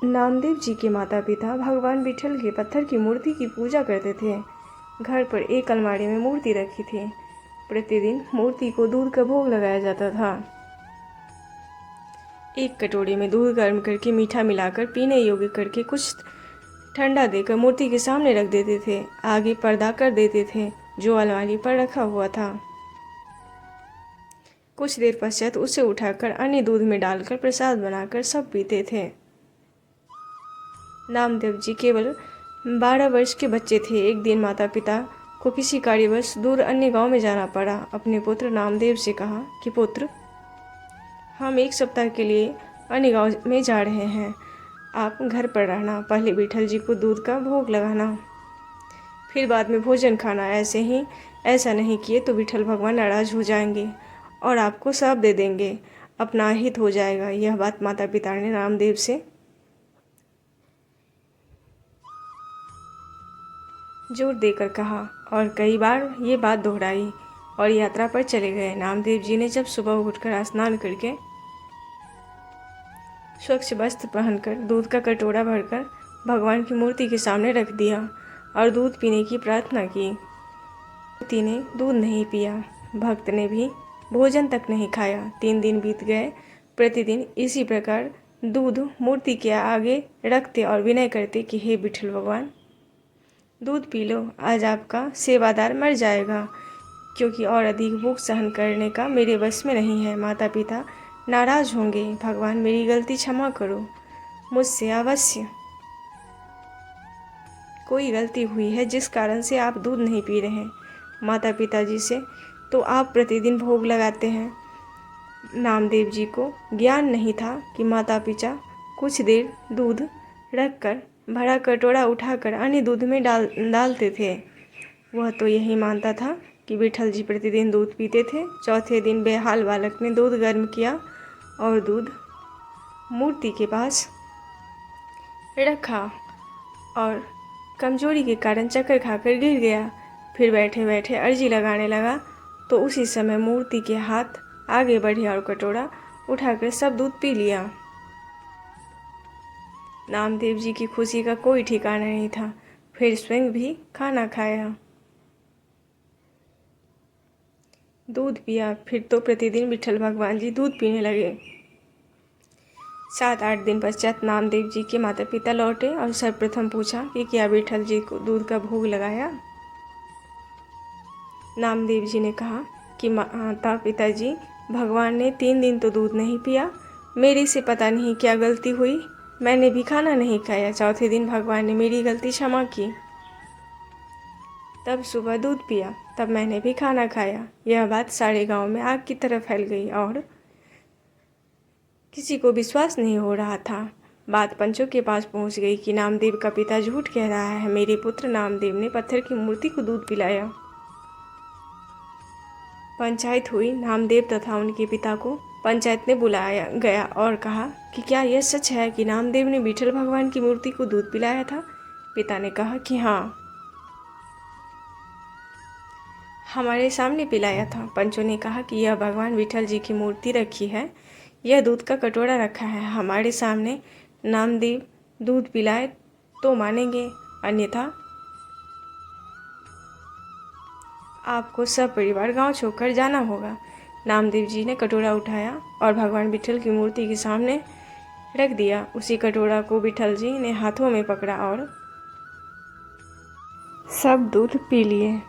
नामदेव जी के माता पिता भगवान विठल के पत्थर की मूर्ति की पूजा करते थे। घर पर एक अलमारी में मूर्ति रखी थी। प्रतिदिन मूर्ति को दूध का भोग लगाया जाता था। एक कटोरे में दूध गर्म करके मीठा मिलाकर पीने योग्य करके कुछ ठंडा देकर मूर्ति के सामने रख देते थे। आगे पर्दा कर देते थे जो अलमारी पर रखा हुआ था। कुछ देर पश्चात उसे उठाकर अन्य दूध में डालकर प्रसाद बनाकर सब पीते थे। नामदेव जी केवल 12 वर्ष के बच्चे थे। एक दिन माता पिता को किसी कार्यवश दूर अन्य गांव में जाना पड़ा। अपने पुत्र नामदेव से कहा कि पुत्र, हम 1 सप्ताह के लिए अन्य गांव में जा रहे हैं। आप घर पर रहना। पहले विठल जी को दूध का भोग लगाना, फिर बाद में भोजन खाना। ऐसा नहीं किए तो विठल भगवान नाराज हो जाएंगे और आपको श्राप दे देंगे। अपना हित हो जाएगा। यह बात माता पिता ने नामदेव से जोर देकर कहा और कई बार ये बात दोहराई और यात्रा पर चले गए। नामदेव जी ने जब सुबह उठकर स्नान करके स्वच्छ वस्त्र पहनकर दूध का कटोरा भरकर भगवान की मूर्ति के सामने रख दिया और दूध पीने की प्रार्थना की। मूर्ति ने दूध नहीं पिया। भक्त ने भी भोजन तक नहीं खाया। 3 दिन बीत गए। प्रतिदिन इसी प्रकार दूध मूर्ति के आगे रखते और विनय करते कि हे विठल भगवान, दूध पी लो, आज आपका सेवादार मर जाएगा, क्योंकि और अधिक भूख सहन करने का मेरे वश में नहीं है। माता पिता नाराज होंगे। भगवान, मेरी गलती क्षमा करो। मुझसे अवश्य कोई गलती हुई है जिस कारण से आप दूध नहीं पी रहे हैं। माता पिताजी से तो आप प्रतिदिन भोग लगाते हैं। नामदेव जी को ज्ञान नहीं था कि माता पिता कुछ देर दूध रखकर भरा कटोरा उठाकर अन्य दूध में डालते थे। वह तो यही मानता था कि विठल जी प्रतिदिन दूध पीते थे। चौथे दिन बेहाल बालक ने दूध गर्म किया और दूध मूर्ति के पास रखा और कमजोरी के कारण चक्कर खाकर गिर गया। फिर बैठे बैठे अर्जी लगाने लगा तो उसी समय मूर्ति के हाथ आगे बढ़े और कटोरा उठाकर सब दूध पी लिया। नामदेव जी की खुशी का कोई ठिकाना नहीं था। फिर स्वयं भी खाना खाया, दूध पिया। फिर तो प्रतिदिन विठल भगवान जी दूध पीने लगे। 7-8 दिन पश्चात नामदेव जी के माता पिता लौटे और सर्वप्रथम पूछा कि क्या विठल जी को दूध का भोग लगाया। नामदेव जी ने कहा कि माता पिताजी, भगवान ने 3 दिन तो दूध नहीं पिया। मेरे से पता नहीं क्या गलती हुई, मैंने भी खाना नहीं खाया। चौथे दिन भगवान ने मेरी गलती क्षमा की। तब सुबह दूध पिया, तब मैंने भी खाना खाया। यह बात सारे गांव में आग की तरह फैल गई और किसी को विश्वास नहीं हो रहा था। बात पंचों के पास पहुंच गई कि नामदेव का पिता झूठ कह रहा है। मेरे पुत्र नामदेव ने पत्थर की मूर्ति को दूध पिलाया। पंचायत हुई। नामदेव तथा उनके पिता को पंचायत में बुलाया गया और कहा कि क्या यह सच है कि नामदेव ने विठल भगवान की मूर्ति को दूध पिलाया था। पिता ने कहा कि हाँ, हमारे सामने पिलाया था। पंचों ने कहा कि यह भगवान विठल जी की मूर्ति रखी है, यह दूध का कटोरा रखा है, हमारे सामने नामदेव दूध पिलाए तो मानेंगे, अन्यथा आपको सब परिवार गांव छोड़कर जाना होगा। नामदेव जी ने कटोरा उठाया और भगवान विठल की मूर्ति के सामने रख दिया। उसी कटोरा को विठल जी ने हाथों में पकड़ा और सब दूध पी लिए।